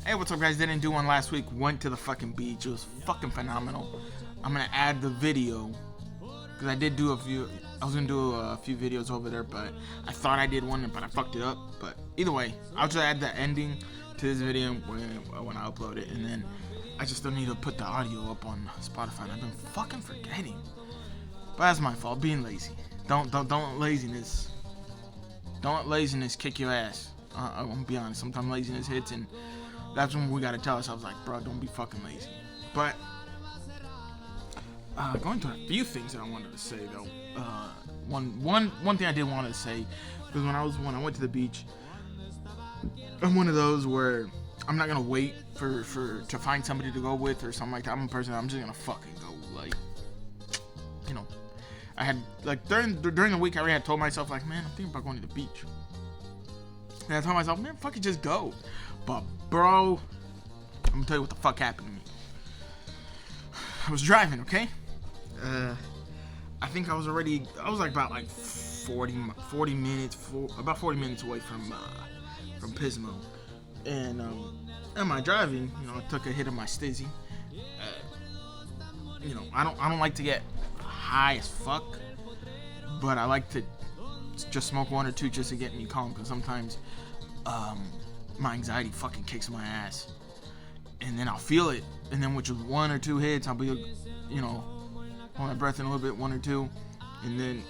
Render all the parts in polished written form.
Hey, what's up, guys? Didn't do one last week. Went to the fucking beach. It was fucking phenomenal. I'm gonna add the video because I did do a few. I was gonna do a few videos over there, but I thought I did one, but I fucked it up. But either way, I'll just add the ending to this video when I upload it, and then I just still need to put the audio up on Spotify. And I've been fucking forgetting, but that's my fault. Being lazy. Don't let laziness. Don't let laziness kick your ass. I'm gonna be honest. Sometimes laziness hits, and that's when we gotta tell ourselves, like, bro, don't be fucking lazy. But going to a few things that I wanted to say though. One thing I did want to say, because when I went to the beach, I'm one of those where I'm not gonna wait to find somebody to go with or something like that. I'm a person. I'm just gonna fucking go. Like, you know, I had like during the week I already had told myself, like, man, I'm thinking about going to the beach. And I told myself, man, fuck it, just go. But bro, I'm gonna tell you what the fuck happened to me. I was driving, okay? I think I was like about like 40 minutes away from Pismo. And am I driving? You know, I took a hit of my stizzy. You know, I don't like to get high as fuck, but I like to just smoke one or two just to get me calm, because sometimes my anxiety fucking kicks my ass, and then I'll feel it, and then with just one or two hits, I'll be, you know, hold my breath in a little bit, one or two, and then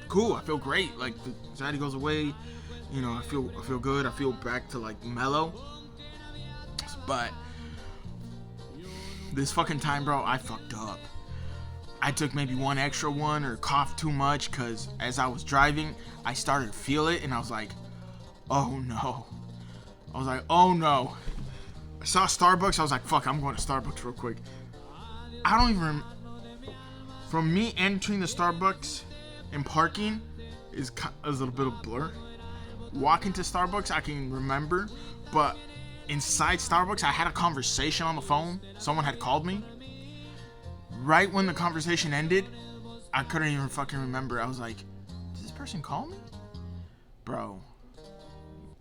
cool, I feel great, like the anxiety goes away, you know, I feel good, I feel back to like mellow. But this fucking time, bro, I fucked up. I took maybe one extra one or coughed too much, because as I was driving, I started to feel it, and I was like, oh no. I saw Starbucks. I was like, fuck, I'm going to Starbucks real quick. I don't even... From me entering the Starbucks and parking is a little bit of blur. Walking to Starbucks, I can remember. But inside Starbucks, I had a conversation on the phone. Someone had called me. Right when the conversation ended, I couldn't even fucking remember. I was like, did this person call me? Bro.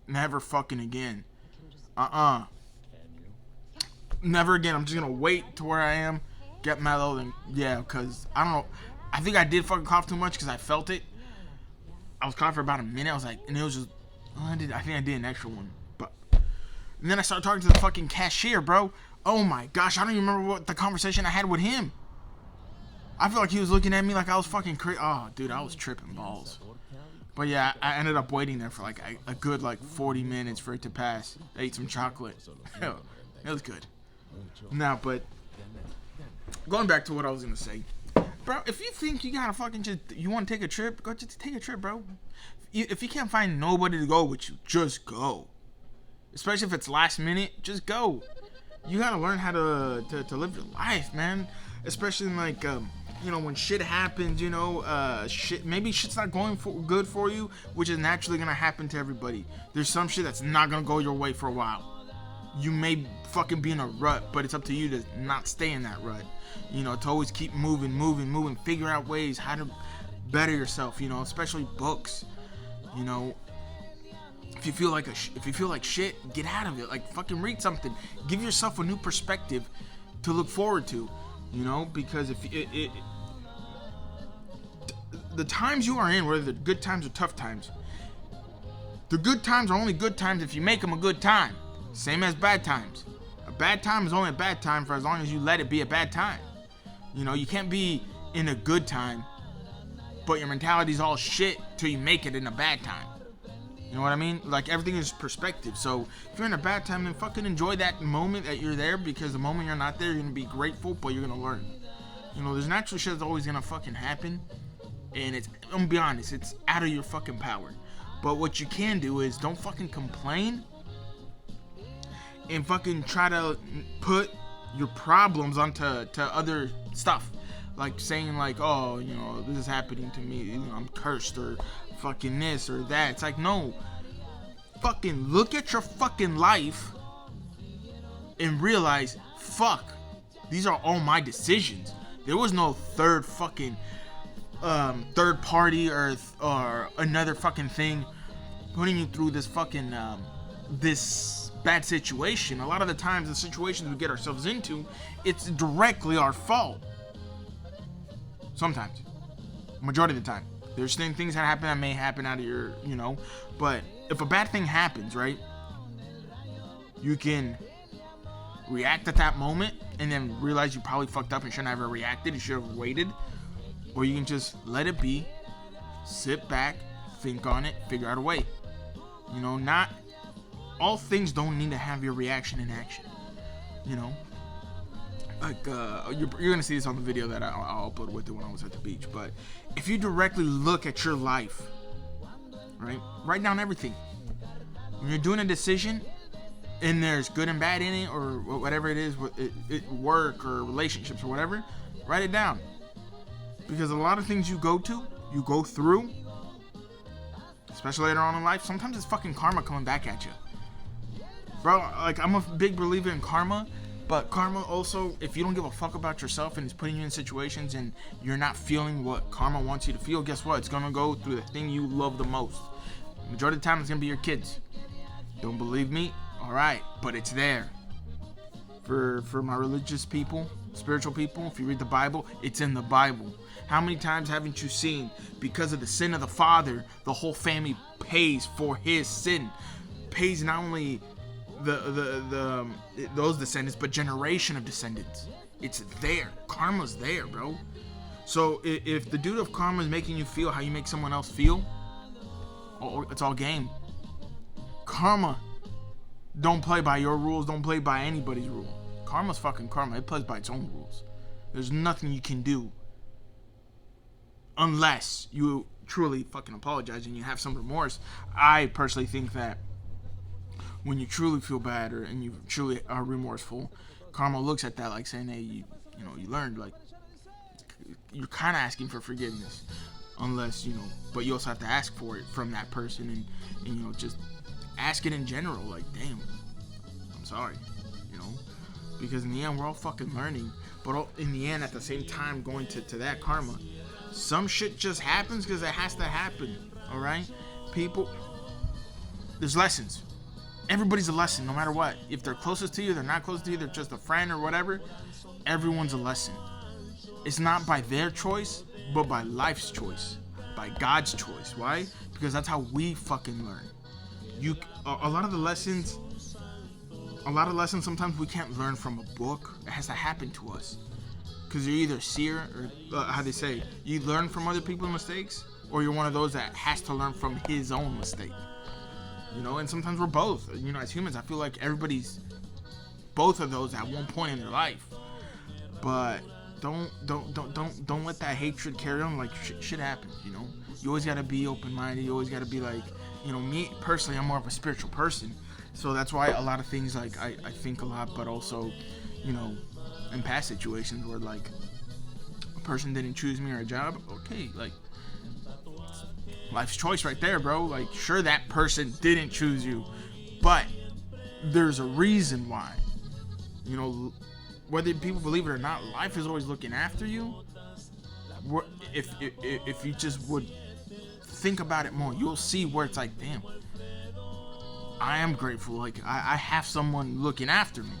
Never fucking again. Never again. I'm just gonna wait to where I am, get mellow, and yeah, because I don't know. I think I did fucking cough too much because I felt it. I was coughing for about a minute. I was like, and it was just, I think I did an extra one. But and then I started talking to the fucking cashier, bro. Oh my gosh, I don't even remember what the conversation I had with him. I feel like he was looking at me like I was fucking crazy. Oh, dude, I was tripping balls. But yeah, I ended up waiting there for like a good like 40 minutes for it to pass. I ate some chocolate. It was good. Now, but going back to what I was gonna say, bro, if you think you gotta fucking you want to take a trip, go just take a trip, bro. If you can't find nobody to go with you, just go. Especially if it's last minute, just go. You gotta learn how to live your life, man. Especially in like you know, when shit happens, you know, maybe shit's not going good for you, which is naturally gonna happen to everybody. There's some shit that's not gonna go your way for a while. You may fucking be in a rut, but it's up to you to not stay in that rut. You know, to always keep moving, figure out ways how to better yourself, you know, especially books. You know, if you feel like shit, get out of it. Like, fucking read something. Give yourself a new perspective to look forward to, you know, because if the times you are in, whether they're good times or tough times, the good times are only good times if you make them a good time. Same as bad times. A bad time is only a bad time for as long as you let it be a bad time. You know, you can't be in a good time, but your mentality's all shit till you make it in a bad time. You know what I mean? Like, everything is perspective. So if you're in a bad time, then fucking enjoy that moment that you're there, because the moment you're not there, you're gonna be grateful, but you're gonna learn. You know, there's natural shit that's always gonna fucking happen. And I'm gonna be honest, it's out of your fucking power. But what you can do is don't fucking complain and fucking try to put your problems onto other stuff. Like saying like, oh, you know, this is happening to me, you know, I'm cursed, or fucking this or that. It's like, no. Fucking look at your fucking life and realize, fuck, these are all my decisions. There was no third party or another fucking thing putting you through this fucking this bad situation, a lot of the times the situations we get ourselves into, it's directly our fault. Sometimes. Majority of the time. There's things that happen that may happen out of your, but if a bad thing happens, right, you can react at that moment and then realize you probably fucked up and shouldn't have reacted. You should have waited. Or you can just let it be, sit back, think on it, figure out a way. Not all things don't need to have your reaction in action. Like you're gonna see this on the video that I'll upload with it when I was at the beach. But if you directly look at your life, right, write down everything. When you're doing a decision, and there's good and bad in it, or whatever it is, work or relationships or whatever, write it down. Because a lot of things you go through, especially later on in life, sometimes it's fucking karma coming back at you. Bro, like, I'm a big believer in karma, but karma also, if you don't give a fuck about yourself and it's putting you in situations and you're not feeling what karma wants you to feel, guess what? It's gonna go through the thing you love the most. Majority of the time, it's gonna be your kids. Don't believe me? Alright, but it's there. For my religious people, spiritual people, if you read the Bible, it's in the Bible. How many times haven't you seen, because of the sin of the father, the whole family pays for his sin? Pays not only those descendants, but generation of descendants. It's there. Karma's there, bro. So if the dude of karma is making you feel how you make someone else feel, it's all game. Karma don't play by your rules, don't play by anybody's rule. Karma's fucking karma. It plays by its own rules. There's nothing you can do unless you truly fucking apologize and you have some remorse. I personally think that when you truly feel bad and you truly are remorseful, karma looks at that like saying, hey, you learned, like, you're kind of asking for forgiveness, unless, but you also have to ask for it from that person and just ask it in general, like, damn, I'm sorry, because in the end, we're all fucking learning, but in the end, at the same time, going to that karma, some shit just happens because it has to happen, all right? People, there's lessons. Everybody's a lesson, no matter what. If they're closest to you, they're not close to you, they're just a friend or whatever, everyone's a lesson. It's not by their choice, but by life's choice, by God's choice. Why? Because that's how we fucking learn. A lot of lessons sometimes we can't learn from a book. It has to happen to us. Because you're either seer, or how they say, you learn from other people's mistakes, or you're one of those that has to learn from his own mistake. And sometimes we're both. As humans, I feel like everybody's both of those at one point in their life. But don't let that hatred carry on. Like, shit happens, You always gotta be open-minded. You always gotta be like, me personally, I'm more of a spiritual person. So that's why a lot of things, like, I think a lot, but also, in past situations where, like, a person didn't choose me or a job, okay, like, life's choice right there, bro. Like, sure, that person didn't choose you, but there's a reason why. Whether people believe it or not, life is always looking after you. If you just would think about it more, you'll see where it's like, damn, I am grateful. Like, I have someone looking after me.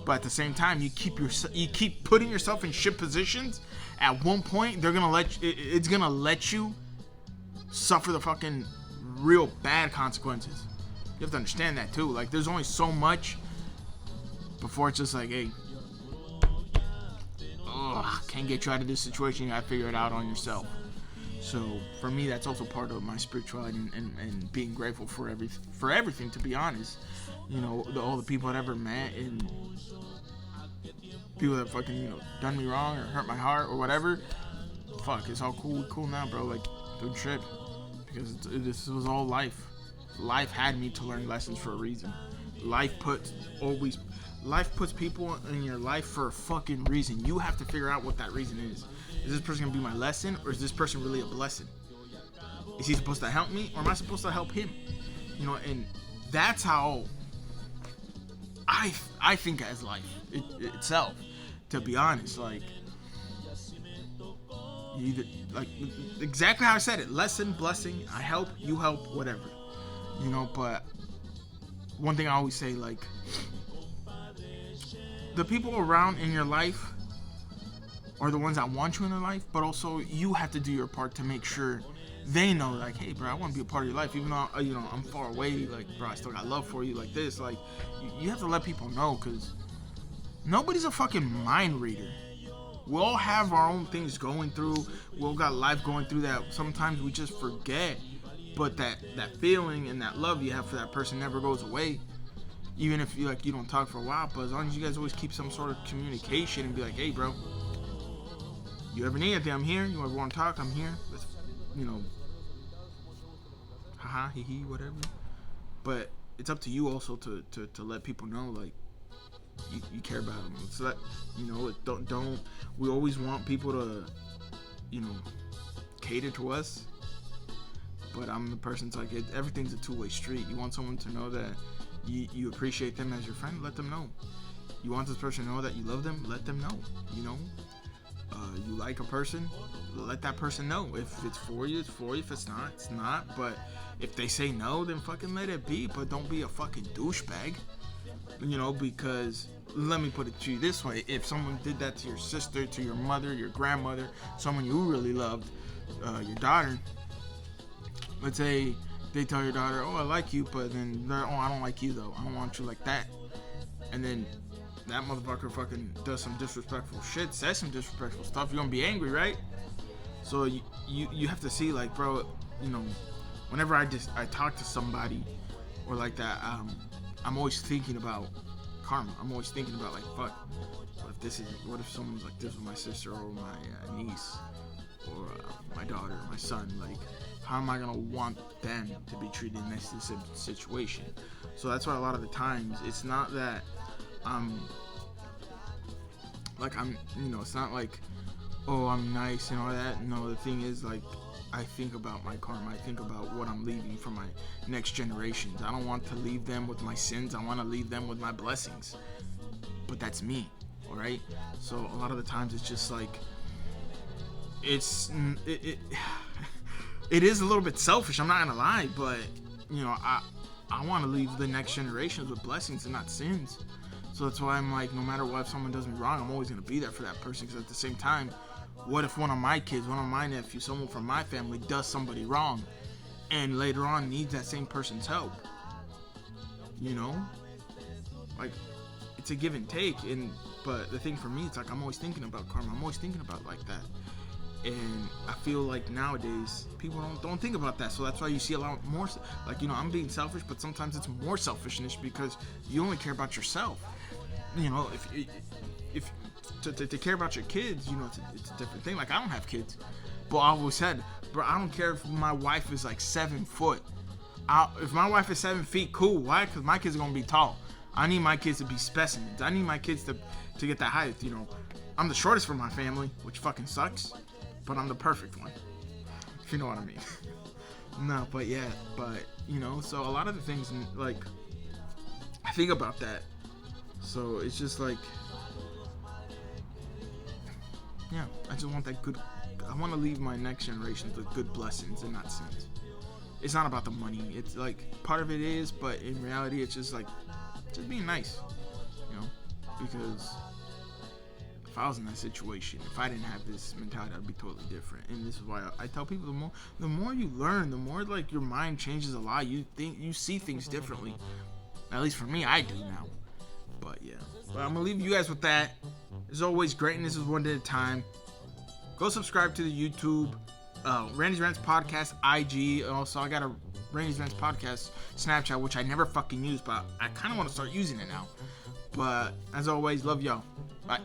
But at the same time, you keep putting yourself in shit positions. At one point, it's gonna let you suffer the fucking real bad consequences. You have to understand that too. Like, there's only so much before it's just like, hey, can't get you out of this situation. You gotta figure it out on yourself. So for me, that's also part of my spirituality and being grateful for everything. To be honest, all the people I've ever met and people that fucking done me wrong or hurt my heart or whatever. Fuck, it's all cool now, bro. Like, don't trip, because this was all life. Life had me to learn lessons for a reason. Life puts people in your life for a fucking reason. You have to figure out what that reason is. Is this person gonna be my lesson, or is this person really a blessing? Is he supposed to help me, or am I supposed to help him? And that's how I think as life itself. To be honest, like, you either, like, exactly how I said it, lesson, blessing, I help, you help, whatever. But one thing I always say, like, the people around in your life are the ones that want you in their life, but also you have to do your part to make sure they know, like, hey, bro, I want to be a part of your life, even though, you know, I'm far away, like, bro, I still got love for you, like this, like, you have to let people know, because nobody's a fucking mind reader. We all have our own things going through, we all got life going through that sometimes we just forget, but that feeling and that love you have for that person never goes away, even if you, like, you don't talk for a while, but as long as you guys always keep some sort of communication and be like, hey, bro, you ever need anything, I'm here, you ever want to talk, I'm here, let's, you know, haha, hee hee, whatever. But it's up to you also to let people know, like, you care about them. It's like, you know, don't we always want people to, you know, cater to us, but I'm the person that's like, everything's a two-way street. You want someone to know that you appreciate them as your friend, let them know. You want this person to know that you love them, let them know, you know. You like a person, let that person know. If it's for you, it's for you. If it's not, it's not. But if they say no, then fucking let it be. But don't be a fucking douchebag. You know, because let me put it to you this way. If someone did that to your sister, to your mother, your grandmother, someone you really loved, your daughter, let's say they tell your daughter, oh, I like you, but then they're, oh, I don't like you though. I don't want you like that. And then that motherfucker fucking does some disrespectful shit, says some disrespectful stuff, you're gonna be angry, right? So you have to see, like, bro, you know, whenever I talk to somebody or like that, I'm always thinking about karma. I'm always thinking about, like, fuck, what if someone's like this with my sister or my niece or my daughter or my son, like, how am I gonna want them to be treated in this situation? So that's why a lot of the times it's not that you know, it's not like, oh, I'm nice and all that. No, the thing is, like, I think about my karma. I think about what I'm leaving for my next generations. I don't want to leave them with my sins. I want to leave them with my blessings. But that's me, all right? So a lot of the times it's just like, it is a little bit selfish, I'm not gonna lie, but, you know, I want to leave the next generations with blessings and not sins. So that's why I'm like, no matter what, if someone does me wrong, I'm always going to be there for that person. Because at the same time, what if one of my kids, one of my nephews, someone from my family does somebody wrong and later on needs that same person's help? You know? Like, it's a give and take. But the thing for me, it's like, I'm always thinking about karma. I'm always thinking about like that. And I feel like nowadays people don't think about that, so that's why you see a lot more, like, you know, I'm being selfish, but sometimes it's more selfishness because you only care about yourself. You know, if to care about your kids, you know, it's a different thing. Like, I don't have kids, but I always said, bro, I don't care if my wife is like 7 foot. If my wife is 7 feet, cool. Why? Because my kids are gonna be tall. I need my kids to be specimens. I need my kids to get that height. You know, I'm the shortest for my family, which fucking sucks. But I'm the perfect one, if you know what I mean. No, but yeah, but, you know, so a lot of the things, like, I think about that. So it's just like, yeah, I just want that good, I want to leave my next generation with good blessings and not sins. It's not about the money. It's like, part of it is, but in reality, it's just like, just being nice, you know, because if I was in that situation, if I didn't have this mentality, I'd be totally different. And this is why I tell people, the more you learn, the more, like, your mind changes a lot. You see things differently. At least for me, I do now. But yeah, but I'm gonna leave you guys with that. As always, greatness is one day at a time. Go subscribe to the YouTube, Randy's Rants Podcast IG. Also, I got a Randy's Rants Podcast Snapchat, which I never fucking use, but I kind of want to start using it now. But as always, love y'all. Bye.